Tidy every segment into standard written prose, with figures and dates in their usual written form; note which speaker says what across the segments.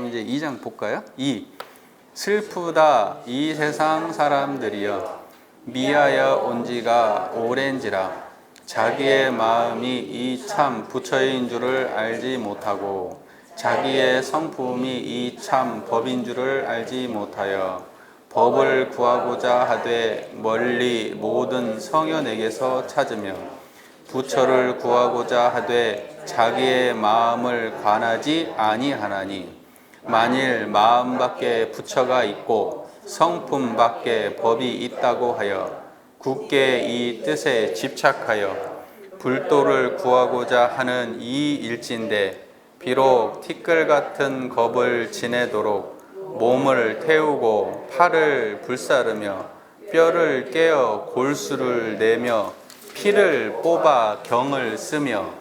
Speaker 1: 그럼 이제 2장 볼까요? 2. 슬프다 이 세상 사람들이여 미하여 온 지가 오랜지라 자기의 마음이 이 참 부처인 줄을 알지 못하고 자기의 성품이 이 참 법인 줄을 알지 못하여 법을 구하고자 하되 멀리 모든 성현에게서 찾으며 부처를 구하고자 하되 자기의 마음을 관하지 아니하나니 만일 마음밖에 부처가 있고 성품밖에 법이 있다고 하여 굳게 이 뜻에 집착하여 불도를 구하고자 하는 이 일진데 비록 티끌 같은 겁을 지내도록 몸을 태우고 팔을 불사르며 뼈를 깨어 골수를 내며 피를 뽑아 경을 쓰며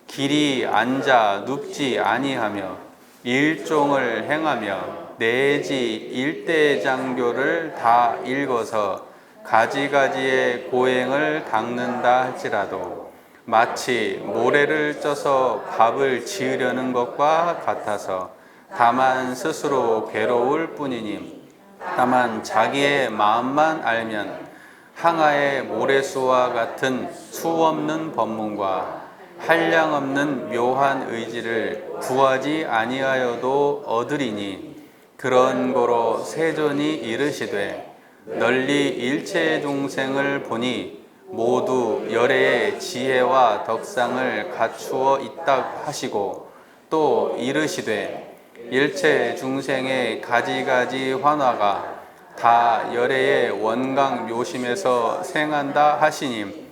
Speaker 1: 길이 앉아 눕지 아니하며 일종을 행하며 내지 일대장교를 다 읽어서 가지가지의 고행을 닦는다 할지라도 마치 모래를 쪄서 밥을 지으려는 것과 같아서 다만 스스로 괴로울 뿐이니 다만 자기의 마음만 알면 항아의 모래수와 같은 수없는 법문과 한량없는 묘한 의지를 구하지 아니하여도 얻으리니 그런 고로 세존이 이르시되 널리 일체 중생을 보니 모두 열애의 지혜와 덕상을 갖추어 있다 하시고 또 이르시되 일체 중생의 가지가지 환화가 다 열애의 원강 묘심에서 생한다 하시니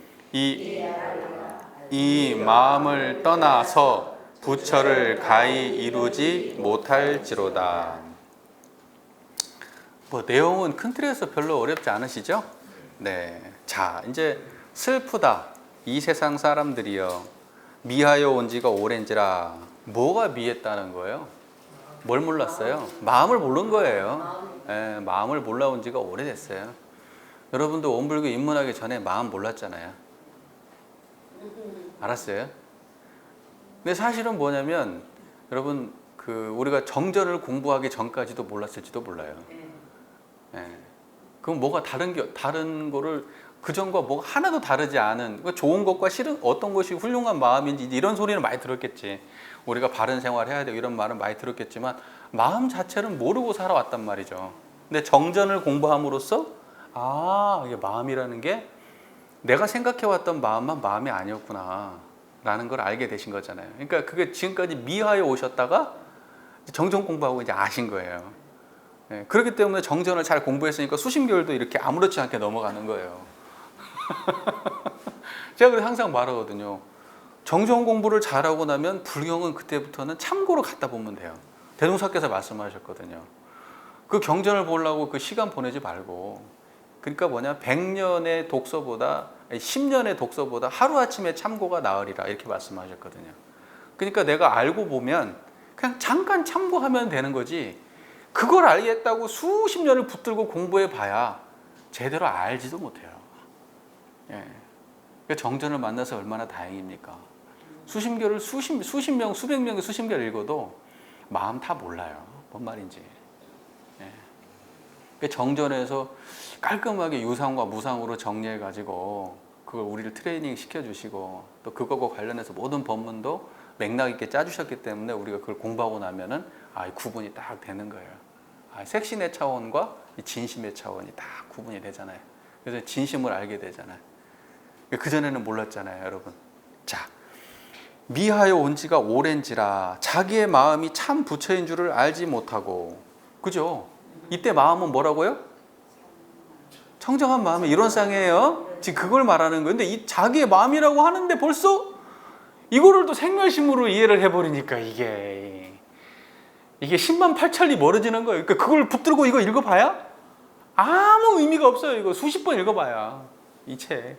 Speaker 1: 이 마음을 떠나서 부처를 가히 이루지 못할지로다. 뭐 내용은 큰 틀에서 별로 어렵지 않으시죠? 네. 자, 이제 슬프다 이 세상 사람들이여 미하여 온 지가 오랜지라. 뭐가 미했다는 거예요? 뭘 몰랐어요? 마음을 모른 거예요. 네, 마음을 몰라온 지가 오래됐어요. 여러분도 원불교 입문하기 전에 마음 몰랐잖아요. 알았어요? 근데 사실은 뭐냐면 여러분 우리가 정전을 공부하기 전까지도 몰랐을지도 몰라요. 네. 그럼 뭐가 다른 거를 그전과 뭐가 하나도 다르지 않은 좋은 것과 싫은 어떤 것이 훌륭한 마음인지 이런 소리는 많이 들었겠지. 우리가 바른 생활해야 되고 이런 말은 많이 들었겠지만 마음 자체는 모르고 살아왔단 말이죠. 근데 정전을 공부함으로써 이게 마음이라는 게 내가 생각해왔던 마음만 마음이 아니었구나 라는 걸 알게 되신 거잖아요. 그러니까 그게 지금까지 미하여 오셨다가 정전 공부하고 이제 아신 거예요. 네, 그렇기 때문에 정전을 잘 공부했으니까 수십 개월도 이렇게 아무렇지 않게 넘어가는 거예요. 제가 그래서 항상 말하거든요. 정전 공부를 잘하고 나면 불경은 그때부터는 참고로 갖다 보면 돼요. 대동사께서 말씀하셨거든요. 그 경전을 보려고 그 시간 보내지 말고, 그러니까 뭐냐, 100년의 독서보다 10년의 독서보다 하루아침에 참고가 나으리라 이렇게 말씀하셨거든요. 그러니까 내가 알고 보면 그냥 잠깐 참고하면 되는 거지, 그걸 알겠다고 수십 년을 붙들고 공부해 봐야 제대로 알지도 못해요. 예. 그러니까 정전을 만나서 얼마나 다행입니까? 수십 개를 수십 명, 수백 명이 수십 개를 읽어도 마음 다 몰라요. 뭔 말인지. 예. 그러니까 정전에서 깔끔하게 유상과 무상으로 정리해 가지고 그걸 우리를 트레이닝 시켜주시고 또 그것과 관련해서 모든 법문도 맥락 있게 짜주셨기 때문에 우리가 그걸 공부하고 나면은 구분이 딱 되는 거예요. 색신의 차원과 진심의 차원이 딱 구분이 되잖아요. 그래서 진심을 알게 되잖아요. 그전에는 몰랐잖아요, 여러분. 자, 미하여 온 지가 오랜지라 자기의 마음이 참 부처인 줄을 알지 못하고. 그죠? 이때 마음은 뭐라고요? 청정한 마음의 일원상이에요. 지금 그걸 말하는 거예요. 근데 이 자기의 마음이라고 하는데 벌써 이거를 또 생멸심으로 이해를 해버리니까 이게 10만 8천리 멀어지는 거예요. 그러니까 그걸 붙들고 이거 읽어봐야 아무 의미가 없어요. 이거 수십 번 읽어봐야 이 책.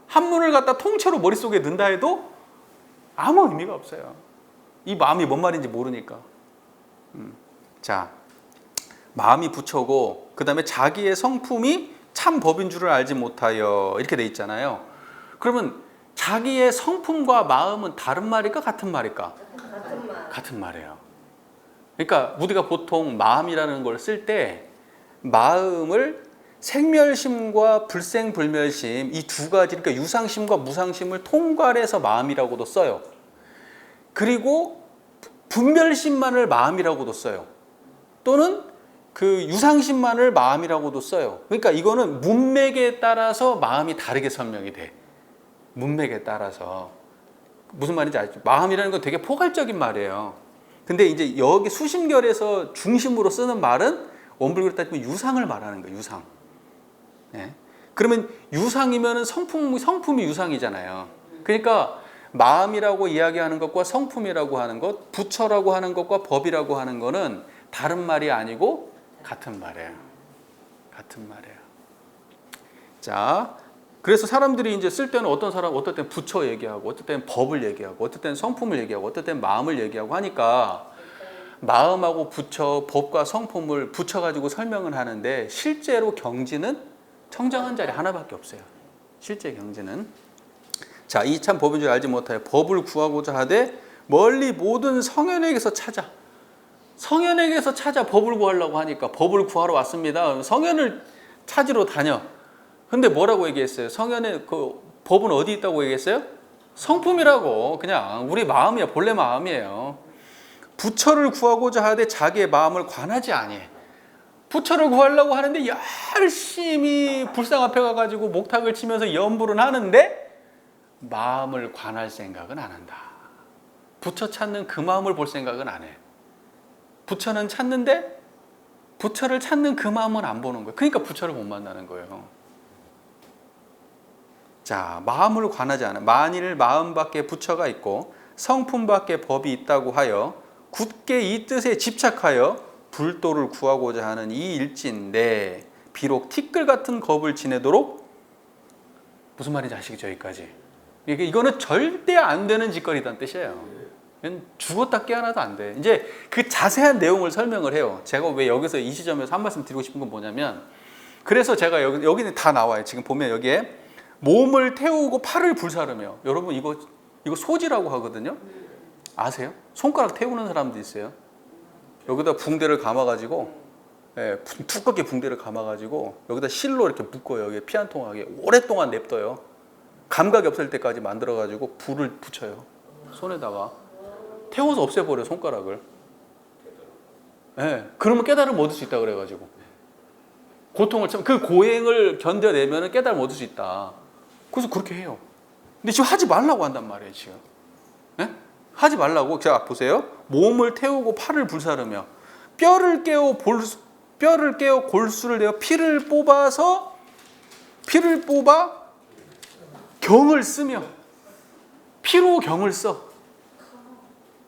Speaker 1: 한문을 갖다 통째로 머릿속에 넣는다 해도 아무 의미가 없어요. 이 마음이 뭔 말인지 모르니까. 자, 마음이 부처고 그 다음에 자기의 성품이 참 법인 줄을 알지 못하여 이렇게 돼 있잖아요. 그러면 자기의 성품과 마음은 다른 말일까 같은 말일까?
Speaker 2: 같은 말.
Speaker 1: 같은 말이에요. 그러니까 우리가 보통 마음이라는 걸 쓸 때 마음을 생멸심과 불생불멸심 이 두 가지, 그러니까 유상심과 무상심을 통괄해서 마음이라고도 써요. 그리고 분별심만을 마음이라고도 써요. 또는 그 유상심만을 마음이라고도 써요. 그러니까 이거는 문맥에 따라서 마음이 다르게 설명이 돼. 문맥에 따라서. 무슨 말인지 알죠? 마음이라는 건 되게 포괄적인 말이에요. 근데 이제 여기 수심결에서 중심으로 쓰는 말은 원불교로 따지면 유상을 말하는 거예요. 유상. 네. 그러면 유상이면은 성품이 유상이잖아요. 그러니까 마음이라고 이야기하는 것과 성품이라고 하는 것, 부처라고 하는 것과 법이라고 하는 거는 다른 말이 아니고 같은 말이에요. 같은 말이에요. 자, 그래서 사람들이 이제 쓸 때는 어떤 때는 부처 얘기하고, 어떨 때는 법을 얘기하고, 어떨 때는 성품을 얘기하고, 어떨 때는 마음을 얘기하고 하니까 마음하고 부처, 법과 성품을 붙여가지고 설명을 하는데 실제로 경지는 청정한 자리 하나밖에 없어요. 실제 경지는. 자, 이 참 법인 줄 알지 못하여 법을 구하고자 하되 멀리 모든 성현에게서 찾아. 성현에게서 찾아 법을 구하려고 하니까 법을 구하러 왔습니다. 성현을 찾으러 다녀. 근데 뭐라고 얘기했어요? 성현의 그 법은 어디 있다고 얘기했어요? 성품이라고. 그냥 우리 마음이야. 본래 마음이에요. 부처를 구하고자 하되 자기의 마음을 관하지 아니해. 부처를 구하려고 하는데 열심히 불상 앞에 가가지고 목탁을 치면서 염불은 하는데 마음을 관할 생각은 안 한다. 부처 찾는 그 마음을 볼 생각은 안 해. 부처는 찾는데 부처를 찾는 그 마음은 안 보는 거예요. 그러니까 부처를 못 만나는 거예요. 자, 마음을 관하지 않아. 만일 마음 밖에 부처가 있고 성품 밖에 법이 있다고 하여 굳게 이 뜻에 집착하여 불도를 구하고자 하는 이 일진데 비록 티끌 같은 겁을 지내도록 무슨 말인지 아시겠죠? 여기까지. 이거는 절대 안 되는 짓거리란 뜻이에요. 죽었다 깨어나도 안 돼. 이제 그 자세한 내용을 설명을 해요. 제가 왜 여기서 이 시점에서 한 말씀 드리고 싶은 건 뭐냐면, 그래서 제가 여기는 다 나와요. 지금 보면 여기에 몸을 태우고 팔을 불사르며. 여러분 이거 소지라고 하거든요. 아세요? 손가락 태우는 사람도 있어요. 여기다 붕대를 감아가지고, 두껍게 붕대를 감아가지고 여기다 실로 이렇게 묶어요. 여기 피 한 통하게 오랫동안 냅둬요. 감각이 없을 때까지 만들어가지고 불을 붙여요. 손에다가 태워서 없애버려 손가락을. 그러면 깨달음 얻을 수 있다 그래가지고 고통을 그 고행을 견뎌내면 깨달음 얻을 수 있다. 그래서 그렇게 해요. 근데 지금 하지 말라고 한단 말이에요. 지금 하지 말라고. 자, 보세요. 몸을 태우고 팔을 불사르며 뼈를 깨워 골수를 내어 피를 뽑아 경을 쓰며. 피로 경을 써.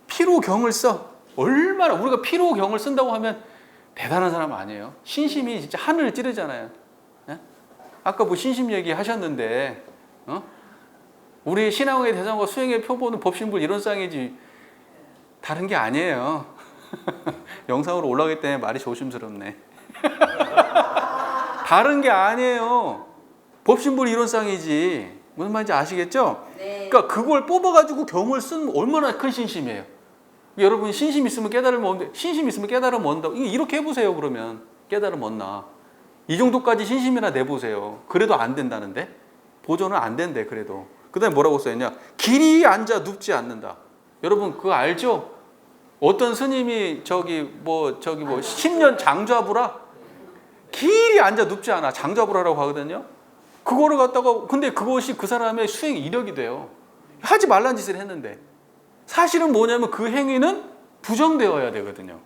Speaker 1: 피로 경을 써. 얼마나 우리가 피로 경을 쓴다고 하면 대단한 사람 아니에요. 신심이 진짜 하늘을 찌르잖아요. 아까 뭐 신심 얘기 하셨는데, 우리 신앙의 대상과 수행의 표본은 법신불 이론상이지 다른 게 아니에요. 영상으로 올라가기 때문에 말이 조심스럽네. 다른 게 아니에요. 법신불 이론상이지. 무슨 말인지 아시겠죠?
Speaker 2: 네.
Speaker 1: 그러니까 그걸 뽑아가지고 경을 쓰면 얼마나 큰 신심이에요. 여러분 신심 있으면 깨달음 얻는데, 신심 있으면 깨달음 얻는다. 이렇게 해보세요. 그러면 깨달음 얻나? 이 정도까지 신심이나 내보세요. 그래도 안 된다는데? 보존은 안 된대. 그래도. 그 다음에 뭐라고 써있냐? 길이 앉아 눕지 않는다. 여러분 그거 알죠? 어떤 스님이 저기 뭐 10년 장좌부라? 길이 앉아 눕지 않아. 장좌부라라고 하거든요. 그거를 갖다가, 근데 그것이 그 사람의 수행 이력이 돼요. 하지 말란 짓을 했는데 사실은 뭐냐면 그 행위는 부정되어야 되거든요.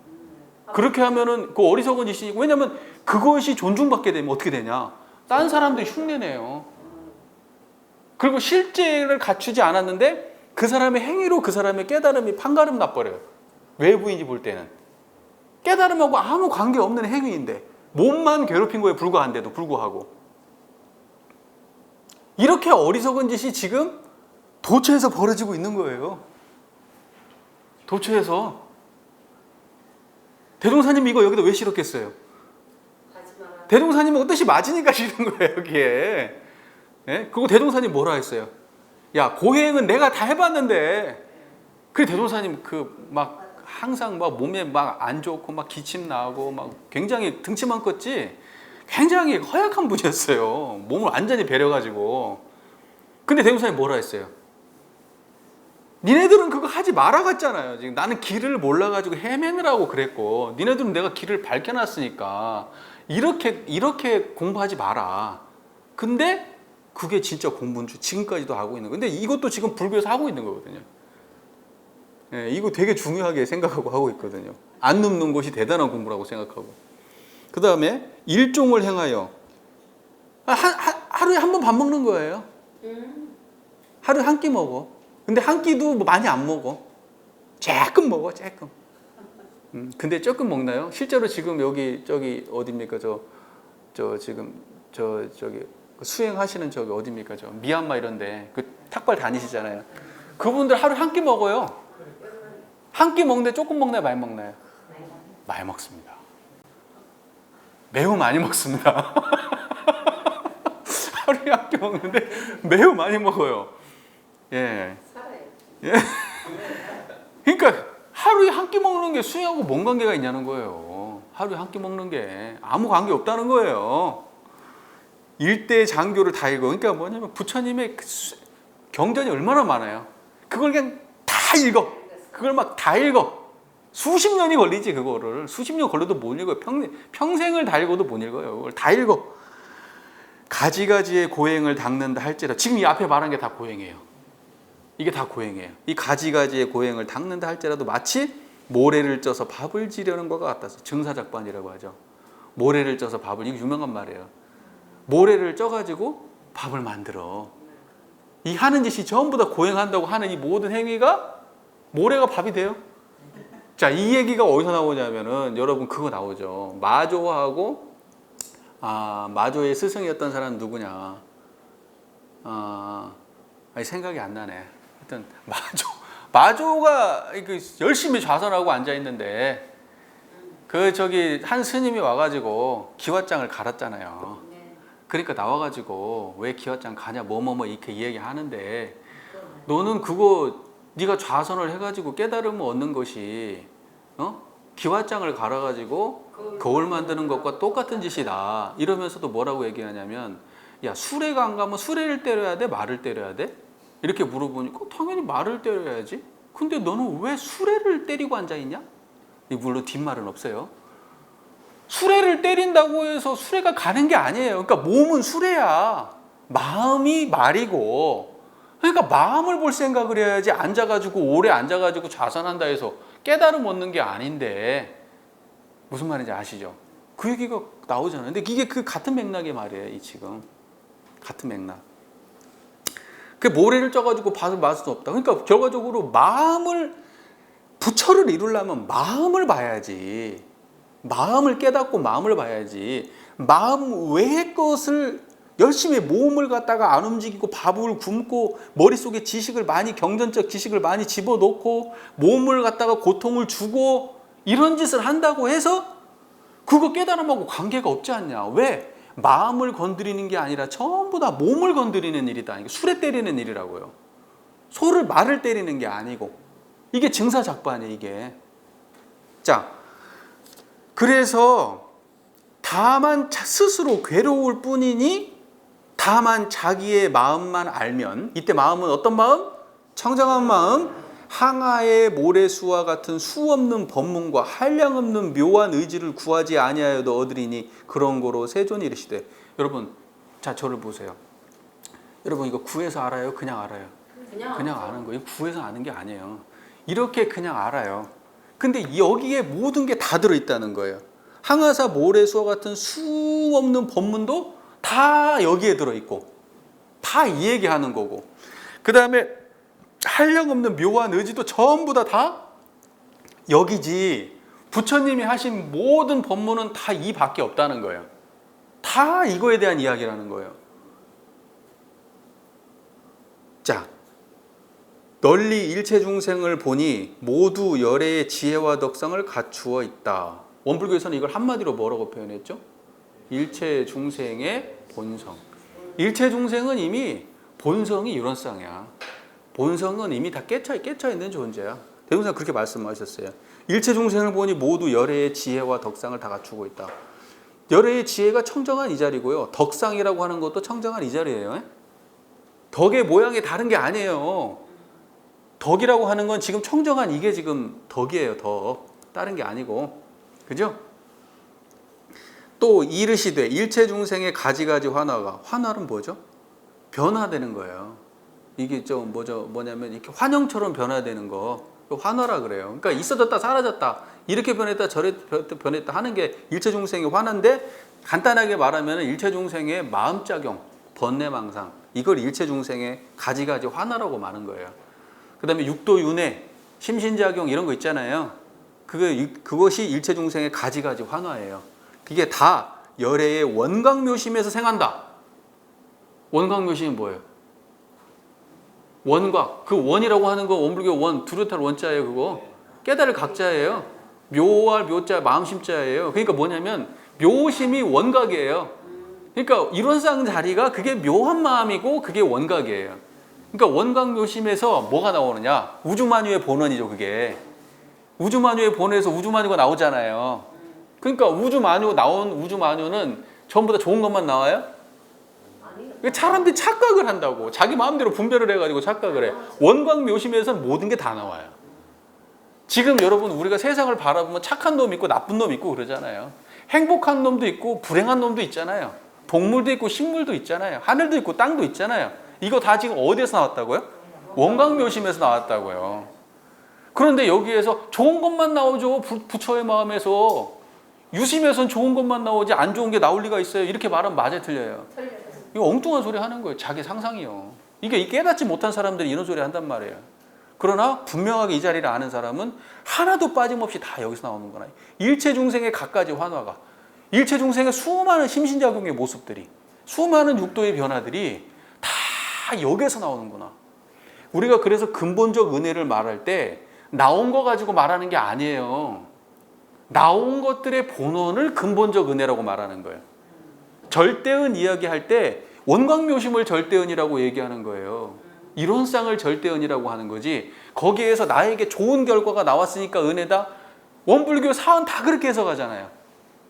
Speaker 1: 그렇게 하면은 그 어리석은 짓이니까. 왜냐면 그것이 존중받게 되면 어떻게 되냐? 딴 사람들이 흉내내요. 그리고 실제를 갖추지 않았는데 그 사람의 행위로 그 사람의 깨달음이 판가름 나버려요. 외부인이 볼 때는 깨달음하고 아무 관계없는 행위인데 몸만 괴롭힌 거에 불과한데도 불구하고 이렇게 어리석은 짓이 지금 도처에서 벌어지고 있는 거예요. 도처에서. 대종사님이 이거 여기다 왜 실었겠어요? 대종사님은 뜻이 맞으니까 실은 거예요, 여기에. 그리고 대종사님 뭐라 했어요? 야, 고행은 내가 다 해봤는데. 그래, 대종사님 막 항상 막 몸에 막 안 좋고 막 기침 나고 막 굉장히 등치만 컸지 굉장히 허약한 분이었어요. 몸을 완전히 베려가지고. 근데 대종사님 뭐라 했어요? 니네들은 그거 하지 말아갔잖아요. 지금 나는 길을 몰라가지고 헤매느라고 그랬고, 니네들은 내가 길을 밝혀놨으니까 이렇게 공부하지 마라. 근데 그게 진짜 공부인 줄 지금까지도 하고 있는 거예요. 근데 이것도 지금 불교에서 하고 있는 거거든요. 예, 이거 되게 중요하게 생각하고 하고 있거든요. 안 눕는 것이 대단한 공부라고 생각하고. 그 다음에 일종을 행하여 하루에 한 번 밥 먹는 거예요. 하루에 한 끼 먹어. 근데 한 끼도 뭐 많이 안 먹어. 조금 먹어, 조금. 근데 조금 먹나요? 실제로 지금 여기 저기 어디입니까? 저기 수행하시는 저기 어디입니까? 저 미얀마 이런데 그 탁발 다니시잖아요. 그분들 하루에 한 끼 먹어요. 한 끼 먹는데 조금 먹나요? 많이 먹나요? 많이 먹습니다. 매우 많이 먹습니다. 하루에 한 끼 먹는데 매우 많이 먹어요. 예. 예. 그러니까 하루에 한 끼 먹는 게 수행하고 뭔 관계가 있냐는 거예요. 하루에 한 끼 먹는 게 아무 관계 없다는 거예요. 일대 장교를 다 읽어. 그러니까 뭐냐면 부처님의 경전이 얼마나 많아요. 그걸 그냥 다 읽어. 그걸 막 다 읽어. 수십 년이 걸리지 그거를. 수십 년 걸려도 못 읽어요. 평생을 다 읽어도 못 읽어요. 그걸 다 읽어. 가지가지의 고행을 닦는다 할지라. 지금 이 앞에 말한 게 다 고행이에요. 이게 다 고행이에요. 이 가지가지의 고행을 닦는다 할지라도 마치 모래를 쪄서 밥을 지려는 것과 같아서 증사작반이라고 하죠. 모래를 쪄서 밥을, 이거 유명한 말이에요. 모래를 쪄가지고 밥을 만들어. 이 하는 짓이 전부 다 고행한다고 하는 이 모든 행위가 모래가 밥이 돼요. 자, 이 얘기가 어디서 나오냐면은 여러분 그거 나오죠. 마조하고 마조의 스승이었던 사람은 누구냐? 생각이 안 나네. 하여튼 마조가 열심히 좌선하고 앉아 있는데 한 스님이 와가지고 기왓장을 갈았잖아요. 그러니까 나와가지고 왜 기왓장 가냐 뭐뭐뭐 이렇게 이야기하는데 너는 그거 네가 좌선을 해가지고 깨달음을 얻는 것이 기왓장을 갈아가지고 거울 만드는 것과 똑같은 짓이다. 이러면서도 뭐라고 얘기하냐면 야 수레가 안 가면 수레를 때려야 돼? 말을 때려야 돼? 이렇게 물어보니까 당연히 말을 때려야지. 근데 너는 왜 수레를 때리고 앉아있냐? 물론 뒷말은 없어요. 수레를 때린다고 해서 수레가 가는 게 아니에요. 그러니까 몸은 수레야. 마음이 말이고. 그러니까 마음을 볼 생각을 해야지 앉아가지고 오래 앉아가지고 좌선한다 해서 깨달음 얻는 게 아닌데 무슨 말인지 아시죠? 그 얘기가 나오잖아요. 근데 이게 그 같은 맥락의 말이에요. 이 지금 같은 맥락. 그 모래를 쪄가지고 밥을 마실 수 없다. 그러니까 결과적으로 부처를 이루려면 마음을 봐야지. 마음을 깨닫고 마음을 봐야지. 마음 외의 것을 열심히 몸을 갖다가 안 움직이고 밥을 굶고 머릿속에 경전적 지식을 많이 집어넣고 몸을 갖다가 고통을 주고 이런 짓을 한다고 해서 그거 깨달음하고 관계가 없지 않냐. 왜? 마음을 건드리는 게 아니라 전부 다 몸을 건드리는 일이다. 이게 수레 때리는 일이라고요. 말을 때리는 게 아니고. 이게 증사작반이에요, 이게. 자, 그래서 다만 스스로 괴로울 뿐이니 다만 자기의 마음만 알면, 이때 마음은 어떤 마음? 청정한 마음, 항아의 모래수와 같은 수없는 법문과 한량없는 묘한 의지를 구하지 아니하여도 얻으리니 그런 거로 세존이 이르시되. 여러분, 자 저를 보세요. 여러분 이거 구해서 알아요? 그냥 알아요? 그냥 아는 거예요. 구해서 아는 게 아니에요. 이렇게 그냥 알아요. 근데 여기에 모든 게 다 들어있다는 거예요. 항아사 모래수와 같은 수없는 법문도 다 여기에 들어있고 다 이 얘기하는 거고, 그 다음에 한량없는 묘한 의지도 전부 다 여기지. 부처님이 하신 모든 법문은 다 이 밖에 없다는 거예요. 다 이거에 대한 이야기라는 거예요. 자, 널리 일체 중생을 보니 모두 열애의 지혜와 덕성을 갖추어 있다. 원불교에서는 이걸 한마디로 뭐라고 표현했죠? 일체 중생의 본성. 일체 중생은 이미 본성이 유런상이야. 본성은 이미 다 깨쳐 있는 존재야. 대종사님 그렇게 말씀하셨어요. 일체 중생을 보니 모두 열애의 지혜와 덕상을 다 갖추고 있다. 열애의 지혜가 청정한 이 자리고요. 덕상이라고 하는 것도 청정한 이 자리예요. 덕의 모양이 다른 게 아니에요. 덕이라고 하는 건 지금 청정한 이게 지금 덕이에요. 덕. 다른 게 아니고. 그죠? 또 이르시되 일체 중생의 가지가지 환화가, 환화는 뭐죠? 변화되는 거예요. 이게 좀 뭐냐면 이렇게 환영처럼 변화되는 거, 환화라 그래요. 그러니까 있어졌다 사라졌다, 이렇게 변했다 저렇게 변했다 하는 게 일체 중생의 환화인데, 간단하게 말하면 일체 중생의 마음작용, 번뇌망상, 이걸 일체 중생의 가지가지 환화라고 말하는 거예요. 그 다음에 육도 윤회, 심신작용 이런 거 있잖아요. 그것이 일체 중생의 가지가지 환화예요. 그게 다 열애의 원각묘심에서 생한다. 원각묘심이 뭐예요? 원각. 그 원이라고 하는 거 원불교 원, 두루탈 원자예요. 그거 깨달을 각자예요. 묘할 묘자, 마음심자예요. 그러니까 뭐냐면 묘심이 원각이에요. 그러니까 이론상 자리가 그게 묘한 마음이고 그게 원각이에요. 그러니까 원각묘심에서 뭐가 나오느냐? 우주만유의 본원이죠. 그게 우주만유의 본원에서 우주만유가 나오잖아요. 그러니까 우주만유는 전부 다 좋은 것만 나와요? 사람들이 착각을 한다고. 자기 마음대로 분별을 해가지고 착각을 해. 원각묘심에서는 모든 게 다 나와요. 지금 여러분 우리가 세상을 바라보면 착한 놈 있고 나쁜 놈 있고 그러잖아요. 행복한 놈도 있고 불행한 놈도 있잖아요. 동물도 있고 식물도 있잖아요. 하늘도 있고 땅도 있잖아요. 이거 다 지금 어디에서 나왔다고요? 원각묘심에서 나왔다고요. 그런데 여기에서 좋은 것만 나오죠. 부처의 마음에서. 유심에선 좋은 것만 나오지 안 좋은 게 나올 리가 있어요. 이렇게 말하면 맞아요, 틀려요? 이거 엉뚱한 소리 하는 거예요. 자기 상상이요. 이게 깨닫지 못한 사람들이 이런 소리 한단 말이에요. 그러나 분명하게 이 자리를 아는 사람은 하나도 빠짐없이 다 여기서 나오는 거나. 일체 중생의 갖가지 환화가, 일체 중생의 수많은 심신작용의 모습들이, 수많은 육도의 변화들이 다 여기에서 나오는구나. 우리가 그래서 근본적 은혜를 말할 때 나온 거 가지고 말하는 게 아니에요. 나온 것들의 본원을 근본적 은혜라고 말하는 거예요. 절대은 이야기할 때 원광묘심을 절대은이라고 얘기하는 거예요. 이론상을 절대은이라고 하는 거지, 거기에서 나에게 좋은 결과가 나왔으니까 은혜다? 원불교 사원 다 그렇게 해석하잖아요.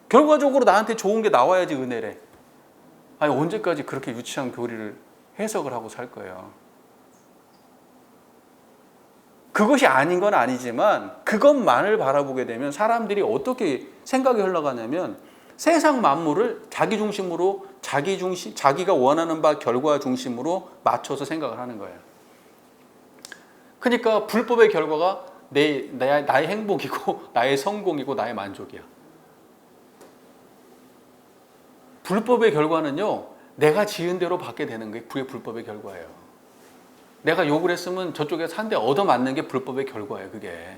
Speaker 1: 결과적으로 나한테 좋은 게 나와야지 은혜래. 아니 언제까지 그렇게 유치한 교리를 해석을 하고 살 거예요. 그것이 아닌 건 아니지만 그것만을 바라보게 되면 사람들이 어떻게 생각이 흘러가냐면 세상 만물을 자기 중심으로, 자기가 원하는 바 결과 중심으로 맞춰서 생각을 하는 거예요. 그러니까 불법의 결과가 나의 행복이고 나의 성공이고 나의 만족이야. 불법의 결과는요, 내가 지은 대로 받게 되는 게 그게 불법의 결과예요. 내가 욕을 했으면 저쪽에서 한 대 얻어맞는 게 불법의 결과예요. 그게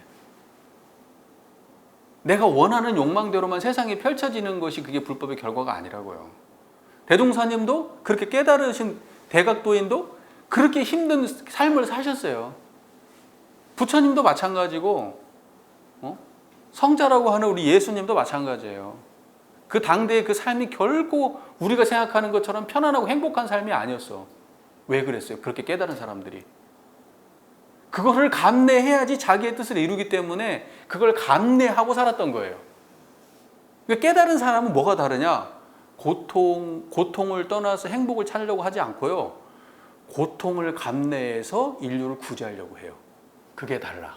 Speaker 1: 내가 원하는 욕망대로만 세상이 펼쳐지는 것이 그게 불법의 결과가 아니라고요. 대종사님도 그렇게 깨달으신 대각도인도 그렇게 힘든 삶을 사셨어요. 부처님도 마찬가지고, 성자라고 하는 우리 예수님도 마찬가지예요. 그 당대의 그 삶이 결코 우리가 생각하는 것처럼 편안하고 행복한 삶이 아니었어. 왜 그랬어요? 그렇게 깨달은 사람들이. 그거를 감내해야지 자기의 뜻을 이루기 때문에 그걸 감내하고 살았던 거예요. 깨달은 사람은 뭐가 다르냐? 고통을 떠나서 행복을 찾으려고 하지 않고요, 고통을 감내해서 인류를 구제하려고 해요. 그게 달라.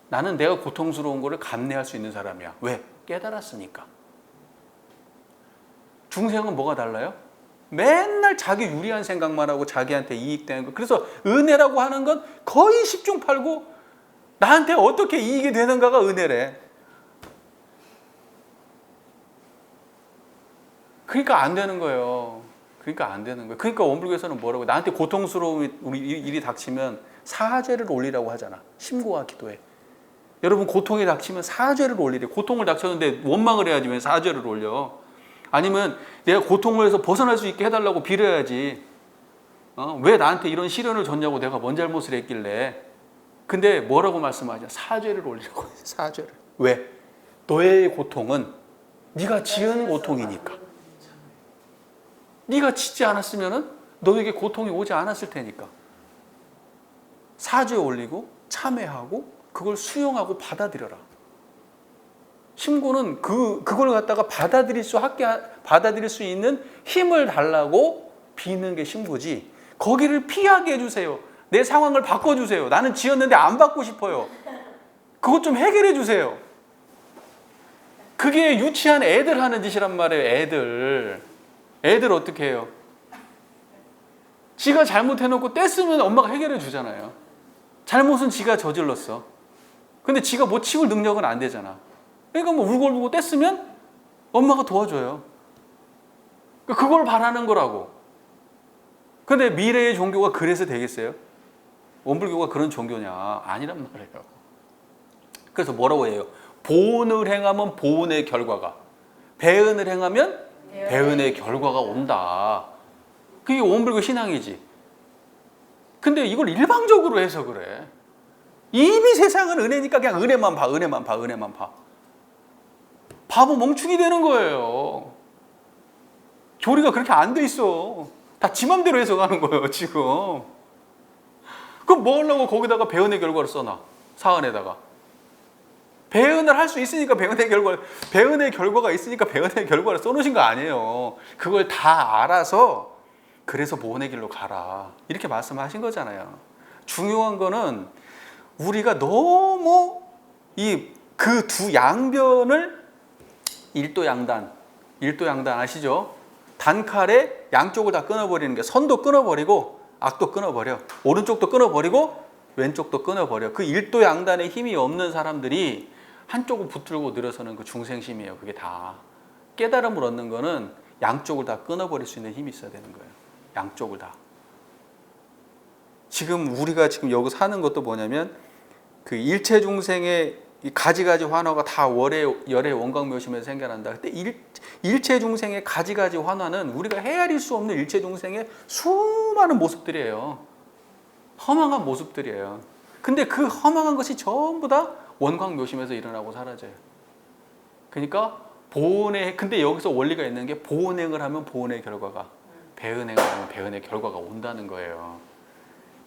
Speaker 1: 나는 내가 고통스러운 거를 감내할 수 있는 사람이야. 왜? 깨달았으니까. 중생은 뭐가 달라요? 맨날 자기 유리한 생각만 하고 자기한테 이익되는 거. 그래서 은혜라고 하는 건 거의 10중 8구 나한테 어떻게 이익이 되는가가 은혜래. 그러니까 안 되는 거예요. 그러니까 원불교에서는 뭐라고, 나한테 고통스러운 일이 닥치면 사죄를 올리라고 하잖아. 심고와 기도해. 여러분 고통이 닥치면 사죄를 올리래. 고통을 닥쳤는데 원망을 해야지 왜 사죄를 올려. 아니면 내가 고통에서 벗어날 수 있게 해달라고 빌어야지. 왜 나한테 이런 시련을 줬냐고, 내가 뭔 잘못을 했길래. 근데 뭐라고 말씀하냐? 사죄를 올리라고 해요. 사죄를. 왜? 너의 고통은 네가 지은 고통이니까. 네가 짓지 않았으면 너에게 고통이 오지 않았을 테니까. 사죄 올리고 참회하고 그걸 수용하고 받아들여라. 신고는 그걸 갖다가 받아들일 수 있는 힘을 달라고 비는 게 신고지. 거기를 피하게 해주세요. 내 상황을 바꿔주세요. 나는 지었는데 안 받고 싶어요. 그것 좀 해결해 주세요. 그게 유치한 애들 하는 짓이란 말이에요. 애들 어떻게 해요? 지가 잘못해놓고 뗐으면 엄마가 해결해 주잖아요. 잘못은 지가 저질렀어. 근데 지가 못 치울 능력은 안 되잖아. 그러니까 뭐 울고불고 뗐으면 엄마가 도와줘요. 그걸 바라는 거라고. 근데 미래의 종교가 그래서 되겠어요? 원불교가 그런 종교냐? 아니란 말이에요. 그래서 뭐라고 해요? 보은을 행하면 보은의 결과가, 배은을 행하면 배은의 결과가 온다. 그게 원불교 신앙이지. 근데 이걸 일방적으로 해서 그래. 이미 세상은 은혜니까 그냥 은혜만 봐. 바보 멍충이 되는 거예요. 교리가 그렇게 안 돼 있어. 다 지 맘대로 해석하는 거예요, 지금. 그럼 뭐 하려고 거기다가 배은의 결과를 써놔, 사안에다가. 배은을 할 수 있으니까 배은의 결과가 있으니까 배은의 결과를 써놓으신 거 아니에요. 그걸 다 알아서 그래서 보은의 길로 가라, 이렇게 말씀하신 거잖아요. 중요한 거는 우리가 너무 그 두 양변을 일도양단 아시죠? 단칼에 양쪽을 다 끊어버리는 게, 선도 끊어버리고 악도 끊어버려, 오른쪽도 끊어버리고 왼쪽도 끊어버려. 그 일도양단에 힘이 없는 사람들이 한쪽을 붙들고 늘어서는 그 중생심이에요. 그게 다. 깨달음을 얻는 거는 양쪽을 다 끊어버릴 수 있는 힘이 있어야 되는 거예요. 양쪽을 다. 지금 우리가 지금 여기서 하는 것도 뭐냐면, 그 일체 중생의 가지가지 환화가 다 열의 원광묘심에서 생겨난다. 그때 일체 중생의 가지가지 환화는 우리가 헤아릴 수 없는 일체 중생의 수많은 모습들이에요. 허망한 모습들이에요. 근데 그 허망한 것이 전부 다 원광묘심에서 일어나고 사라져요. 그러니까 근데 여기서 원리가 있는 게, 보은행을 하면 보은의 결과가, 배은행을 하면 배은의 결과가 온다는 거예요.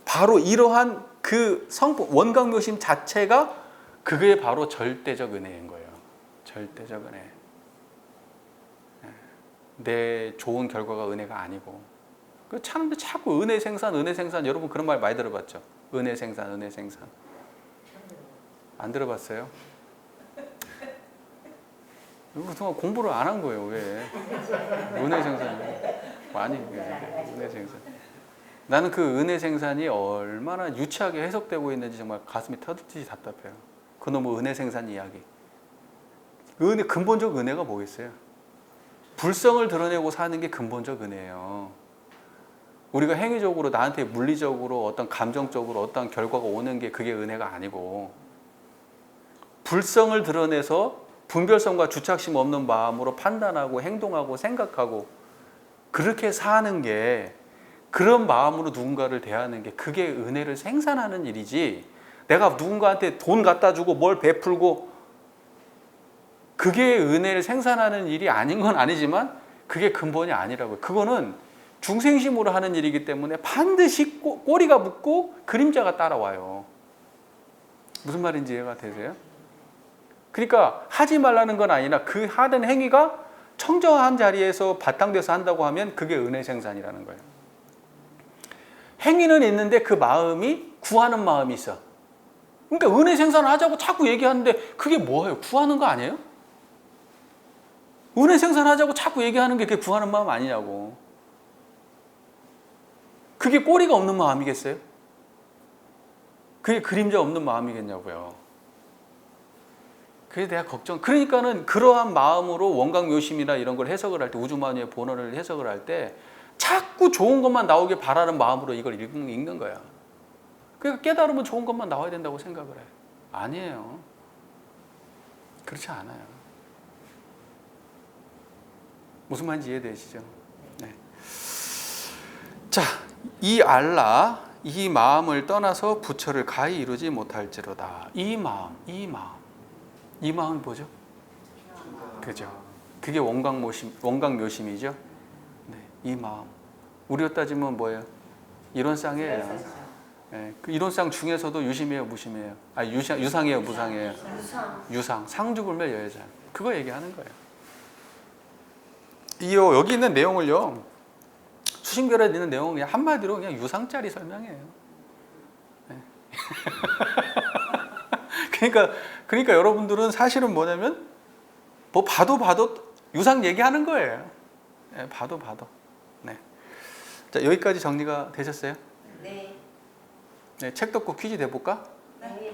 Speaker 1: 바로 이러한 그 원광묘심 자체가 그게 바로 절대적 은혜인 거예요. 절대적 은혜. 내 좋은 결과가 은혜가 아니고. 사람들 자꾸 은혜 생산, 여러분 그런 말 많이 들어봤죠? 은혜 생산. 안 들어봤어요? 그동안 공부를 안 한 거예요. 왜? 은혜 생산. 많이 은혜 생산. 나는 그 은혜 생산이 얼마나 유치하게 해석되고 있는지 정말 가슴이 터지듯이 답답해요. 그놈의 은혜 생산 이야기. 근본적 은혜가 뭐겠어요? 불성을 드러내고 사는 게 근본적 은혜예요. 우리가 행위적으로 나한테 물리적으로 어떤 감정적으로 어떤 결과가 오는 게 그게 은혜가 아니고, 불성을 드러내서 분별성과 주착심 없는 마음으로 판단하고 행동하고 생각하고 그렇게 사는 게, 그런 마음으로 누군가를 대하는 게 그게 은혜를 생산하는 일이지, 내가 누군가한테 돈 갖다 주고 뭘 베풀고 그게 은혜를 생산하는 일이 아닌 건 아니지만 그게 근본이 아니라고요. 그거는 중생심으로 하는 일이기 때문에 반드시 꼬리가 붙고 그림자가 따라와요. 무슨 말인지 이해가 되세요? 그러니까 하지 말라는 건 아니라 그 하는 행위가 청정한 자리에서 바탕돼서 한다고 하면 그게 은혜 생산이라는 거예요. 행위는 있는데 그 마음이 구하는 마음이 있어. 그러니까 은혜 생산을 하자고 자꾸 얘기하는데 그게 뭐예요? 구하는 거 아니에요? 은혜 생산하자고 자꾸 얘기하는 게 그게 구하는 마음 아니냐고. 그게 꼬리가 없는 마음이겠어요? 그게 그림자 없는 마음이겠냐고요. 그래서 내가 그러니까는 그러한 마음으로 원광묘심이나 이런 걸 해석을 할 때, 우주만유의 본원을 해석을 할 때 자꾸 좋은 것만 나오길 바라는 마음으로 이걸 읽는 거야. 그러니까 깨달으면 좋은 것만 나와야 된다고 생각을 해. 아니에요. 그렇지 않아요. 무슨 말인지 이해되시죠? 네. 자, 이 알라, 이 마음을 떠나서 부처를 가히 이루지 못할지로다. 이 마음이 뭐죠? 그죠? 그게 원광묘심이죠? 네, 이 마음. 우리로 따지면 뭐예요? 이론상이에요. 예, 그 이론상 중에서도 유심이에요, 무심이에요? 아, 유상이에요, 무상이에요?
Speaker 2: 유상.
Speaker 1: 유상. 상주 굴멸 여여자. 그거 얘기하는 거예요. 이요 여기 있는 내용을요. 수신결에 있는 내용은 그냥 한마디로 그냥 유상짜리 설명이에요. 예. 그러니까 여러분들은 사실은 뭐냐면 뭐 봐도 유상 얘기하는 거예요. 예, 봐도. 네. 자, 여기까지 정리가 되셨어요?
Speaker 2: 네.
Speaker 1: 네, 책 덮고 퀴즈 내볼까?
Speaker 2: 네.